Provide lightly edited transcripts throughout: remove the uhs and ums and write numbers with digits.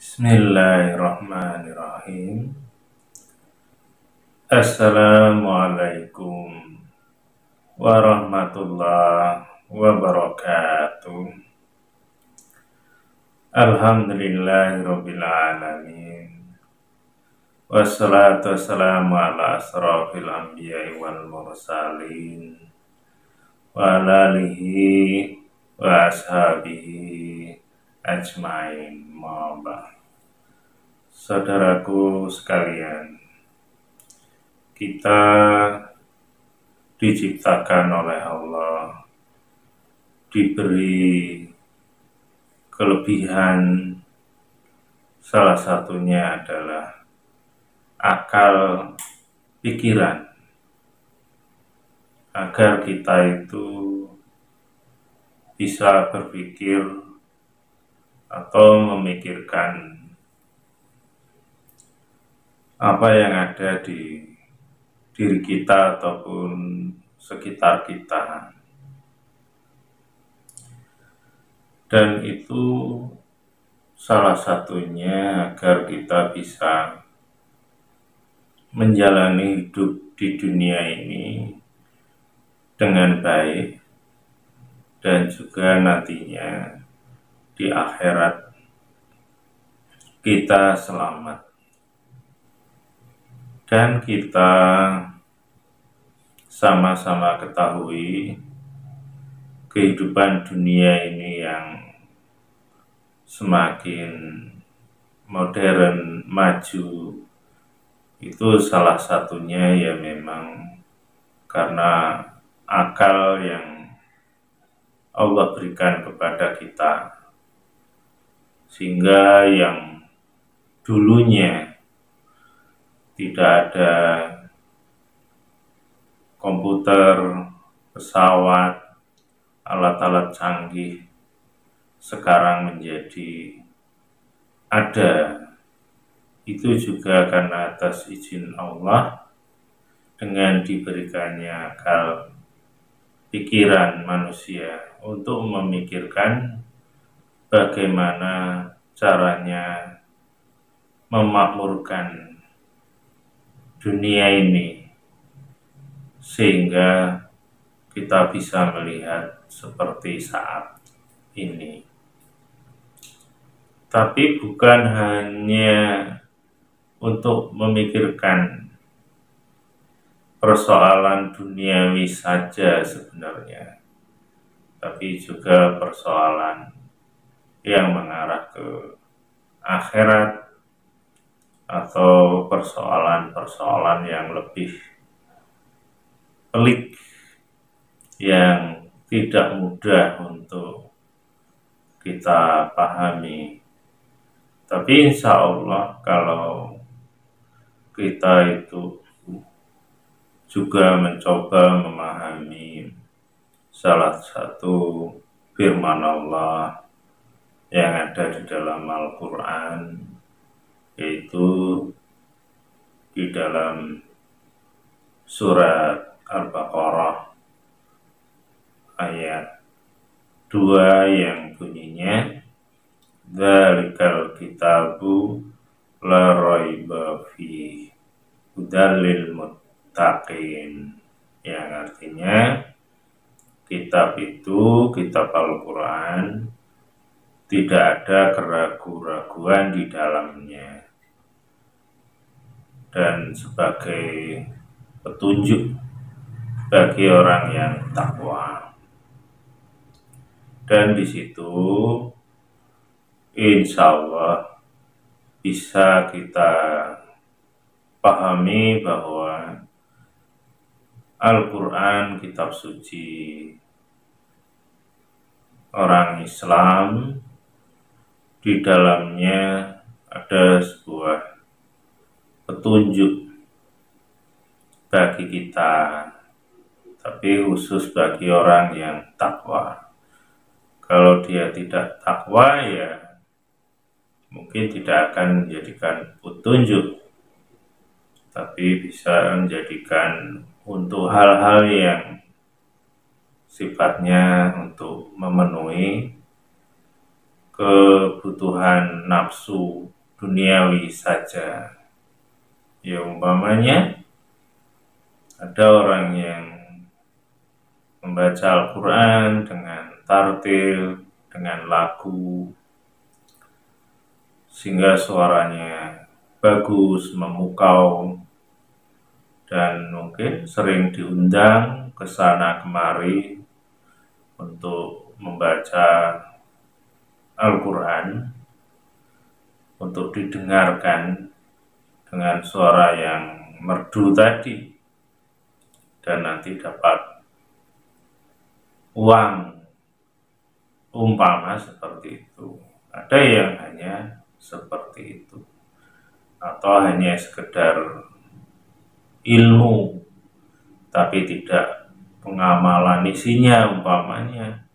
Bismillahirrahmanirrahim. Assalamualaikum warahmatullahi wabarakatuh. Alhamdulillahirabbil alamin. Wassalatu wassalamu ala asrofil anbiya'i wal mursalin wa ala alihi wa ashabihi ajmain. Saudaraku sekalian, kita diciptakan oleh Allah, diberi kelebihan, salah satunya adalah akal pikiran, agar kita itu bisa berpikir atau memikirkan apa yang ada di diri kita ataupun sekitar kita, dan itu salah satunya agar kita bisa menjalani hidup di dunia ini dengan baik dan juga nantinya di akhirat kita selamat. Dan kita sama-sama ketahui kehidupan dunia ini yang semakin modern, maju, itu salah satunya ya memang karena akal yang Allah berikan kepada kita, sehingga yang dulunya tidak ada komputer, pesawat, alat-alat canggih, sekarang menjadi ada. Itu juga karena atas izin Allah dengan diberikannya akal pikiran manusia untuk memikirkan bagaimana caranya memakmurkan dunia ini, sehingga kita bisa melihat seperti saat ini. Tapi bukan hanya untuk memikirkan persoalan duniawi saja sebenarnya, tapi juga persoalan yang mengarah ke akhirat atau persoalan-persoalan yang lebih pelik, yang tidak mudah untuk kita pahami. Tapi insya Allah kalau kita itu juga mencoba memahami salah satu firman Allah yang ada di dalam Al-Quran, yaitu di dalam surat Al-Baqarah ayat 2 yang bunyinya Dzalikal kitabu la raiba fihi hudal lil muttaqin, yang artinya kitab itu, kitab Al-Quran, tidak ada keraguan-raguan di dalamnya, dan sebagai petunjuk bagi orang yang takwa. Dan di situ insya Allah bisa kita pahami bahwa Al-Quran, kitab suci orang Islam, di dalamnya ada sebuah petunjuk bagi kita, tapi khusus bagi orang yang takwa. Kalau dia tidak takwa, ya mungkin tidak akan menjadikan petunjuk, tapi bisa menjadikan untuk hal-hal yang sifatnya untuk memenuhi kebutuhan nafsu duniawi saja. Ya umpamanya ada orang yang membaca Al-Quran dengan tartil, dengan lagu, sehingga suaranya bagus, memukau, dan mungkin sering diundang ke sana kemari untuk membaca Al-Quran, untuk didengarkan dengan suara yang merdu tadi, dan nanti dapat uang, umpama seperti itu. Ada yang hanya seperti itu, atau hanya sekedar ilmu tapi tidak pengamalan isinya umpamanya.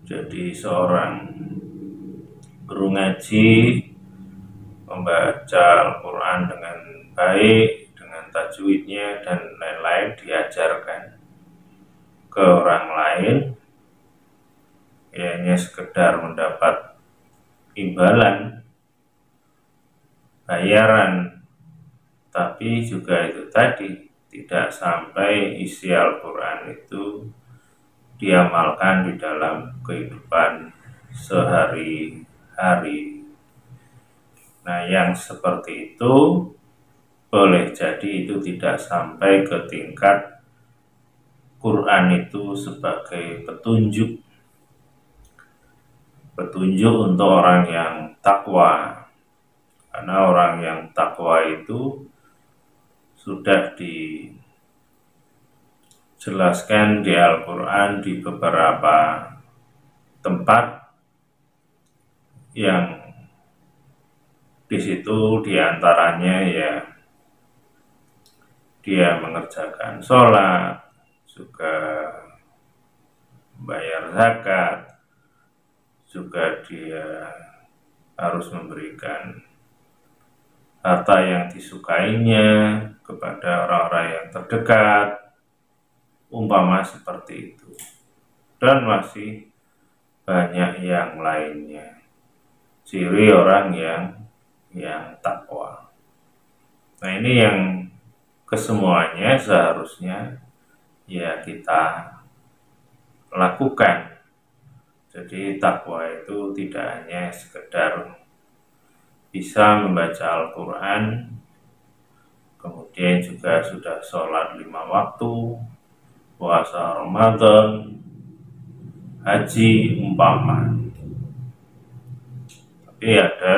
Jadi seorang guru ngaji membaca Al-Quran dengan baik, dengan tajwidnya dan lain-lain, diajarkan ke orang lain, ya hanya sekedar mendapat imbalan, bayaran, tapi juga itu tadi tidak sampai isi Al-Quran itu diamalkan di dalam kehidupan sehari-hari. Nah, yang seperti itu boleh jadi itu tidak sampai ke tingkat Quran itu sebagai petunjuk untuk orang yang takwa. Karena orang yang takwa itu sudah dijelaskan di Al-Quran di beberapa tempat, yang di situ diantaranya ya dia mengerjakan sholat, juga bayar zakat, juga dia harus memberikan harta yang disukainya kepada orang-orang yang terdekat, umpama seperti itu. Dan masih banyak yang lainnya, ciri orang yang takwa. Nah, ini yang kesemuanya seharusnya ya kita lakukan. Jadi takwa itu tidak hanya sekedar bisa membaca Al-Quran, kemudian juga sudah sholat 5 waktu, puasa Ramadan, haji umpama. Tapi ada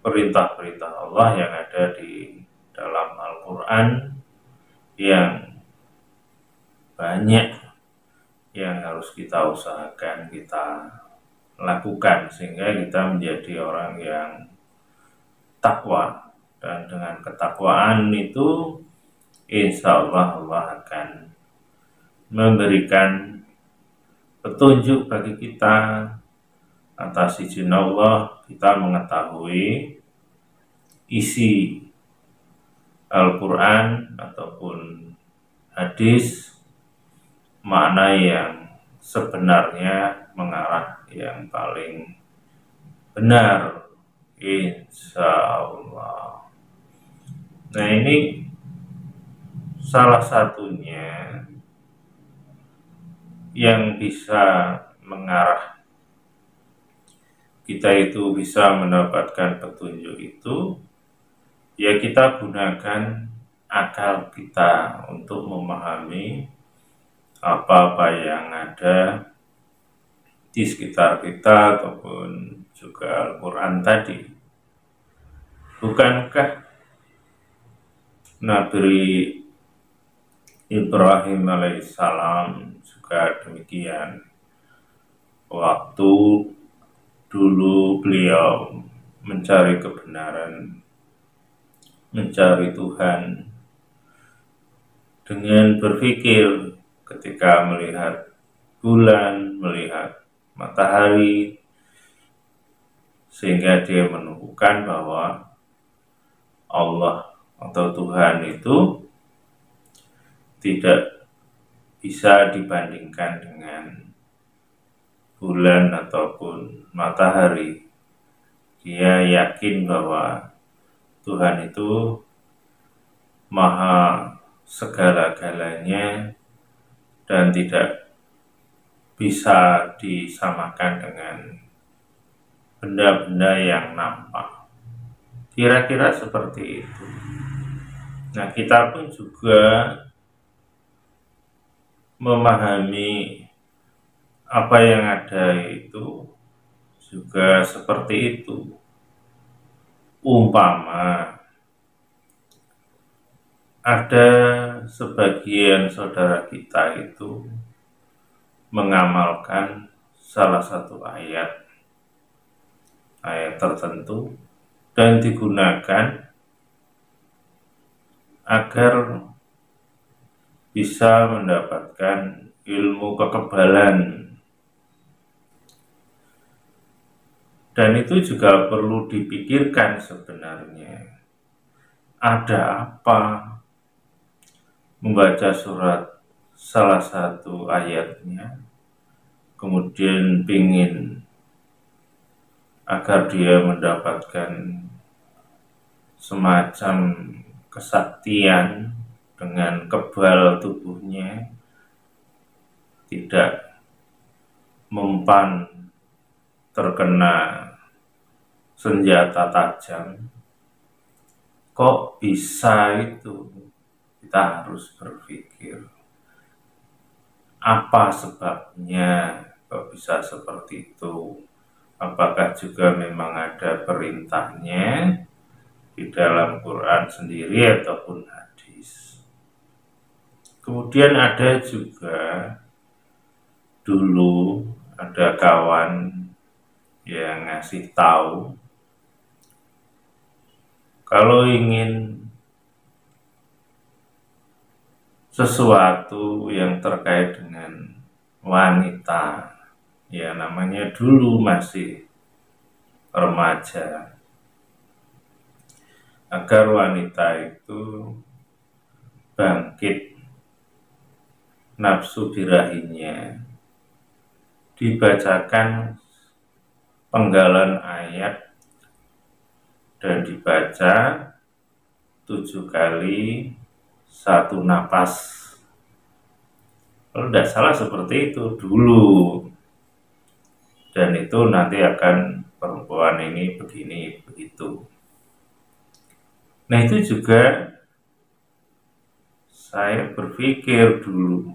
perintah-perintah Allah yang ada di dalam Al-Quran yang banyak yang harus kita usahakan, kita lakukan, sehingga kita menjadi orang yang takwa. Dan dengan ketakwaan itu insya Allah akan memberikan petunjuk bagi kita. Atas izin Allah kita mengetahui isi Al-Quran ataupun hadis, makna yang sebenarnya mengarah yang paling benar, insya Allah. Nah, ini salah satunya yang bisa mengarah kita itu bisa mendapatkan petunjuk itu, ya kita gunakan akal kita untuk memahami apa-apa yang ada di sekitar kita ataupun juga Al-Quran tadi. Bukankah Nabi Ibrahim alaihissalam juga demikian? Waktu dulu beliau mencari kebenaran, mencari Tuhan, dengan berpikir ketika melihat bulan, melihat matahari, sehingga dia menemukan bahwa Allah atau Tuhan itu tidak bisa dibandingkan dengan bulan ataupun matahari, dia yakin bahwa Tuhan itu maha segala-galanya dan tidak bisa disamakan dengan benda-benda yang nampak. Kira-kira seperti itu. Nah, kita pun juga memahami apa yang ada itu juga seperti itu. Umpama ada sebagian saudara kita itu mengamalkan salah satu ayat tertentu dan digunakan agar bisa mendapatkan ilmu kekebalan. Dan itu juga perlu dipikirkan sebenarnya. Ada apa membaca surat salah satu ayatnya, kemudian ingin agar dia mendapatkan semacam kesaktian dengan kebal tubuhnya, tidak mempan terkena senjata tajam. Kok bisa itu? Kita harus berpikir, apa sebabnya kok bisa seperti itu? Apakah juga memang ada perintahnya di dalam Quran sendiri ataupun hadis? Kemudian ada juga dulu ada kawan yang ngasih tahu kalau ingin sesuatu yang terkait dengan wanita, ya namanya dulu masih remaja, agar wanita itu bangkit nafsu birahinya, dibacakan penggalan ayat dan dibaca 7 kali 1 napas. Kalau tidak salah seperti itu dulu. Dan itu nanti akan perempuan ini begini begitu. Nah, itu juga saya berpikir dulu,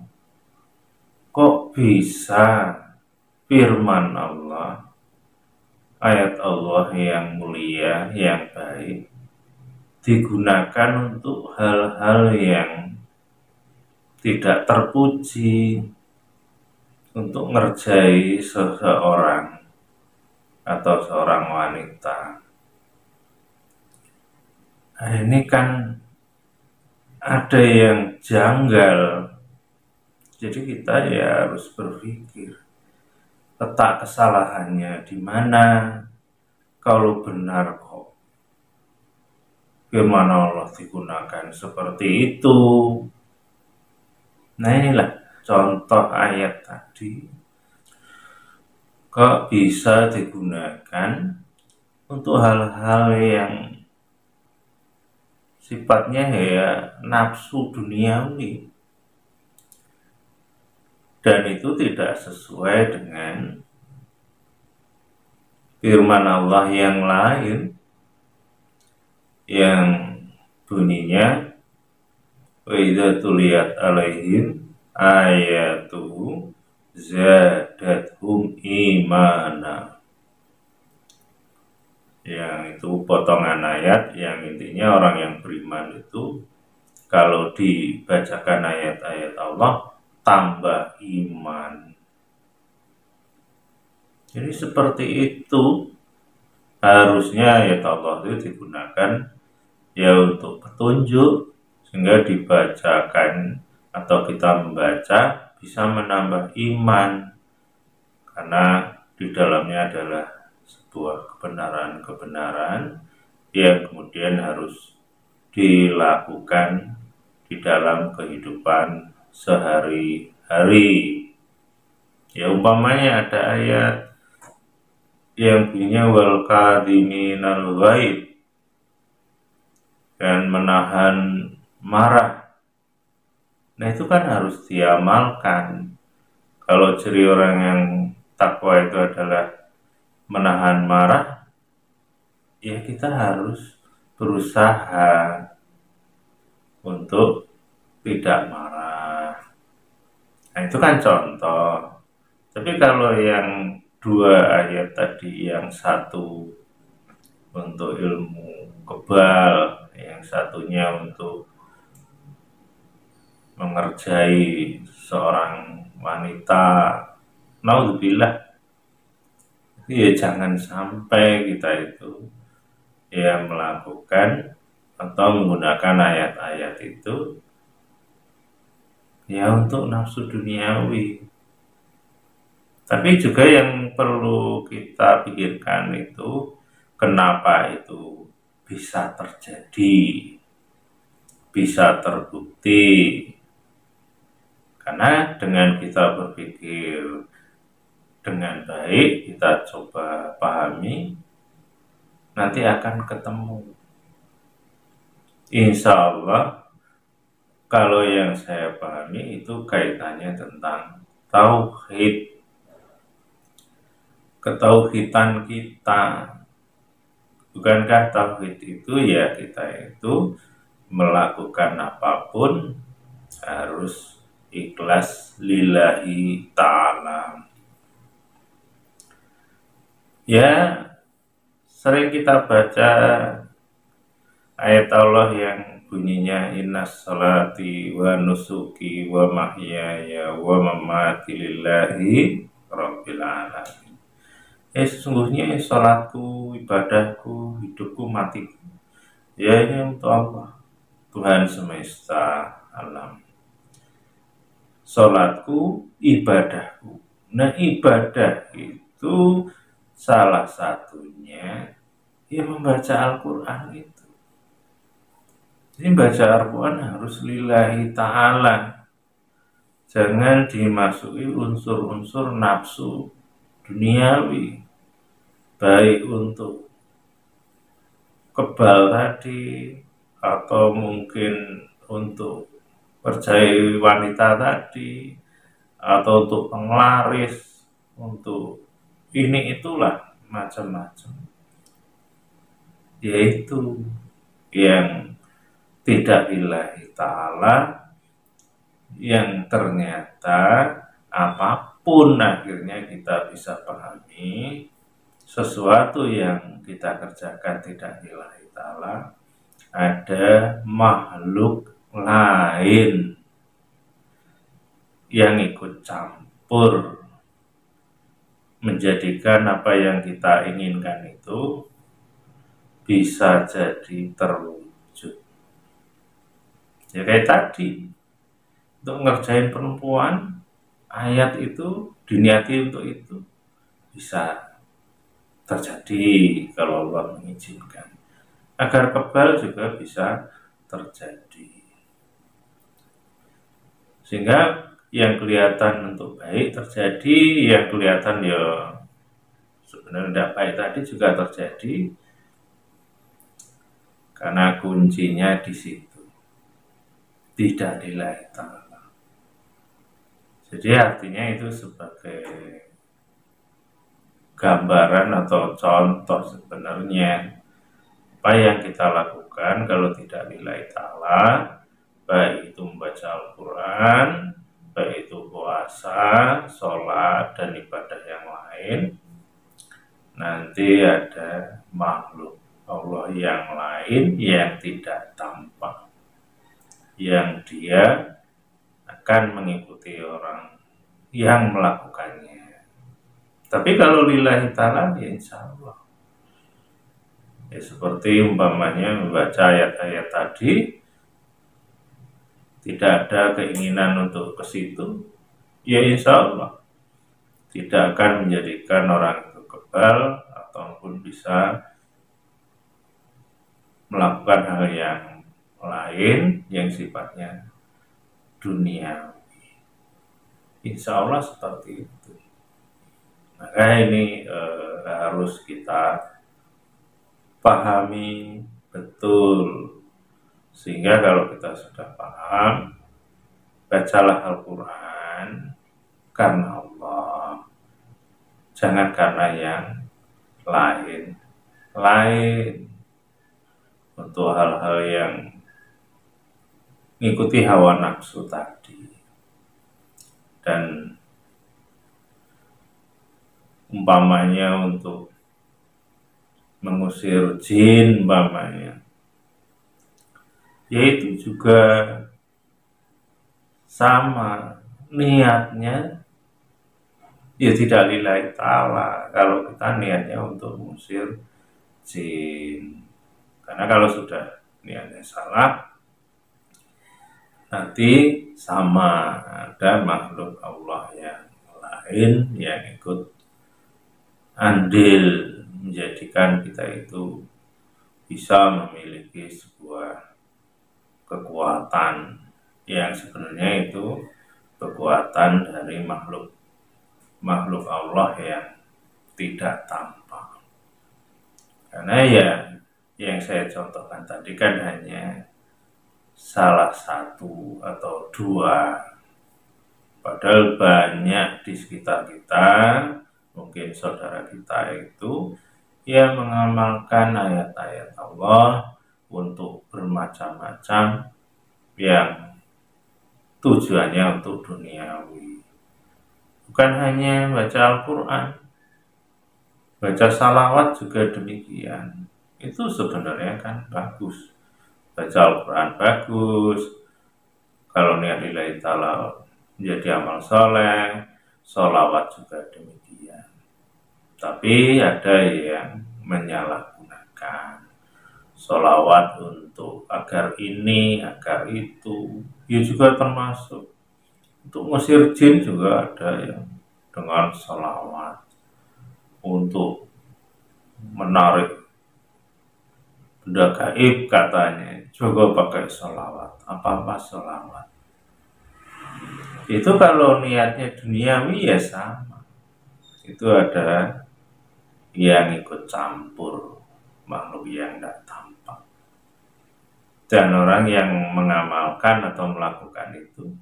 kok bisa firman Allah, ayat Allah yang mulia, yang baik, digunakan untuk hal-hal yang tidak terpuji, untuk ngerjai seseorang atau seorang wanita. Nah, ini kan ada yang janggal. Jadi kita ya harus berpikir, letak kesalahannya di mana? Kalau benar kok firman Allah digunakan seperti itu. Nah, inilah contoh ayat tadi, kok bisa digunakan untuk hal-hal yang sifatnya ya nafsu duniawi, dan itu tidak sesuai dengan firman Allah yang lain yang bunyinya, wa idza tuliyat alaihim ayatuhu zadathum imana. Yang itu potongan ayat yang intinya orang yang beriman itu kalau dibacakan ayat-ayat Allah tambah iman. Jadi seperti itu harusnya ayat Allah itu digunakan ya untuk petunjuk, sehingga dibacakan atau kita membaca bisa menambah iman, karena di dalamnya adalah sebuah kebenaran-kebenaran yang kemudian harus dilakukan di dalam kehidupan sehari-hari. Ya umpamanya ada ayat yang bunyinya wal kadhiminal ghaid, dan menahan marah. Nah itu kan harus diamalkan. Kalau ciri orang yang takwa itu adalah menahan marah, ya kita harus berusaha untuk tidak marah. Nah itu kan contoh. Tapi kalau yang dua ayat tadi, yang satu untuk ilmu kebal, yang satunya untuk mengerjai seorang wanita, naudzubillah, ya jangan sampai kita itu ya melakukan atau menggunakan ayat-ayat itu ya untuk nafsu duniawi. Tapi juga yang perlu kita pikirkan itu kenapa itu bisa terjadi, bisa terbukti. Karena dengan kita berpikir dengan baik, kita coba pahami, nanti akan ketemu. Insya Allah, kalau yang saya pahami itu kaitannya tentang tauhid, ketauhidan kita. Bukankah tauhid itu ya kita itu melakukan apapun harus ikhlas lillahi ta'ala. Ya, sering kita baca ayat Allah yang bunyinya innas salati wa nusuki wa mahyaya wa mamati lillahi rabbil alamin. Sesungguhnya salatku, ibadahku, hidupku, matiku, ya ini untuk Allah, Tuhan semesta alam. Salatku, ibadahku. Nah ibadah itu salah satunya ya membaca Al-Quran itu. Jadi baca Al-Quran harus lillahi ta'ala. Jangan dimasuki unsur-unsur nafsu duniawi. Baik untuk kebal tadi, atau mungkin untuk percaya wanita tadi, atau untuk penglaris, untuk ini itulah macam-macam. Yaitu yang tidak lillahi ta'ala, yang ternyata apapun akhirnya kita bisa pahami, sesuatu yang kita kerjakan tidak lillahi ta'ala, ada makhluk lain yang ikut campur menjadikan apa yang kita inginkan itu bisa jadi terwujud. Ya kayak tadi, untuk ngerjain perempuan, ayat itu diniati untuk itu bisa terjadi kalau Allah mengizinkan. Agar kebal juga bisa terjadi. Sehingga yang kelihatan untuk baik terjadi, yang kelihatan ya sebenarnya tidak baik tadi juga terjadi. Karena kuncinya di situ. Tidak lillahi ta'ala. Jadi artinya itu sebagai gambaran atau contoh sebenarnya apa yang kita lakukan kalau tidak lillahi ta'ala, baik itu membaca Al-Quran, baik itu puasa, sholat, dan ibadah yang lain, nanti ada makhluk Allah yang lain yang tidak tampak, yang dia akan mengikuti orang yang melakukannya. Tapi kalau lillahi ta'ala, ya insya Allah. Ya seperti umpamanya membaca ayat-ayat tadi, tidak ada keinginan untuk ke situ, ya insya Allah tidak akan menjadikan orang itu kebal ataupun bisa melakukan hal yang lain yang sifatnya duniawi. Insya Allah seperti itu. Maka ini harus kita pahami betul, sehingga kalau kita sudah paham, bacalah Al-Quran karena Allah, jangan karena yang lain untuk hal-hal yang mengikuti hawa nafsu tadi. Dan umpamanya untuk mengusir jin umpamanya, yaitu juga sama niatnya, ya tidak lillahi ta'ala kalau kita niatnya untuk mengusir jin. Karena kalau sudah niatnya salah, nanti sama ada makhluk Allah yang lain yang ikut andil menjadikan kita itu bisa memiliki sebuah kekuatan yang sebenarnya itu kekuatan dari makhluk Allah yang tidak tampak. Karena ya yang saya contohkan tadi kan hanya salah satu atau dua, padahal banyak di sekitar kita, mungkin saudara kita itu yang mengamalkan ayat-ayat Allah untuk bermacam-macam yang tujuannya untuk duniawi. Bukan hanya baca Al-Quran, baca salawat juga demikian. Itu sebenarnya kan bagus. Baca Al-Quran bagus, kalau niat lillahi ta'ala menjadi amal soleh, sholawat juga demikian. Tapi ada yang menyalahgunakan sholawat untuk agar ini, agar itu, ya juga termasuk. Untuk ngusir jin juga ada yang dengan sholawat, untuk menarik benda gaib katanya juga pakai sholawat. Apa-apa sholawat. Itu kalau niatnya duniawi ya sama. Itu ada yang ikut campur, makhluk yang tidak tampak. Dan orang yang mengamalkan atau melakukan itu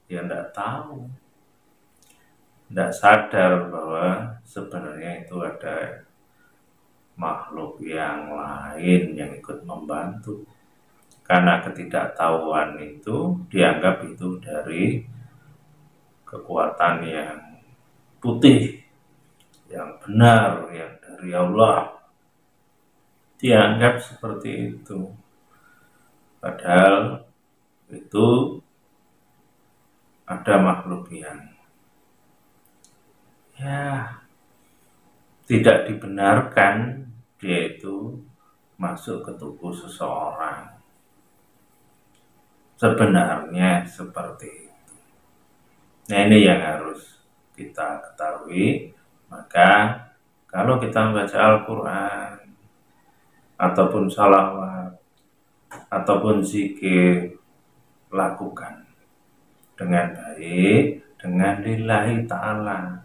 dia tidak tahu, tidak sadar bahwa sebenarnya itu ada makhluk yang lain yang ikut membantu. Karena ketidaktahuan itu dianggap itu dari kekuatan yang putih, yang benar, yang dari Allah. Dianggap seperti itu. Padahal itu ada makhluk yang ya tidak dibenarkan dia itu masuk ke tubuh seseorang. Sebenarnya seperti itu. Nah, ini yang harus kita ketahui. Maka kalau kita membaca Al-Quran ataupun sholawat ataupun zikir, lakukan dengan baik, dengan lillahi ta'ala,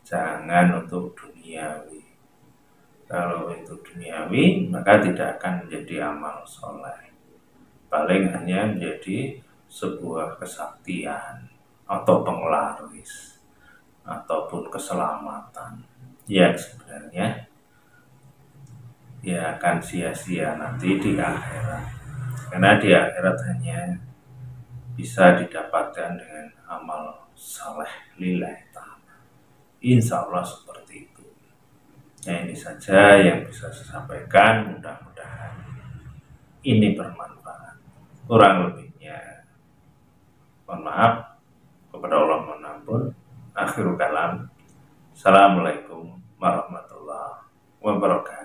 jangan untuk duniawi. Kalau itu duniawi, maka tidak akan menjadi amal soleh, paling hanya menjadi sebuah kesaktian atau penglaris ataupun keselamatan yang sebenarnya ya akan sia-sia nanti di akhirat. Karena di akhirat hanya bisa didapatkan dengan amal saleh lillahi ta'ala. Insya Allah seperti itu. Nah, ini saja yang bisa saya sampaikan. Mudah-mudahan ini bermanfaat. Kurang lebihnya mohon maaf, kepada Allah mohon ampun. Akhirul kalam. Assalamualaikum warahmatullahi wabarakatuh.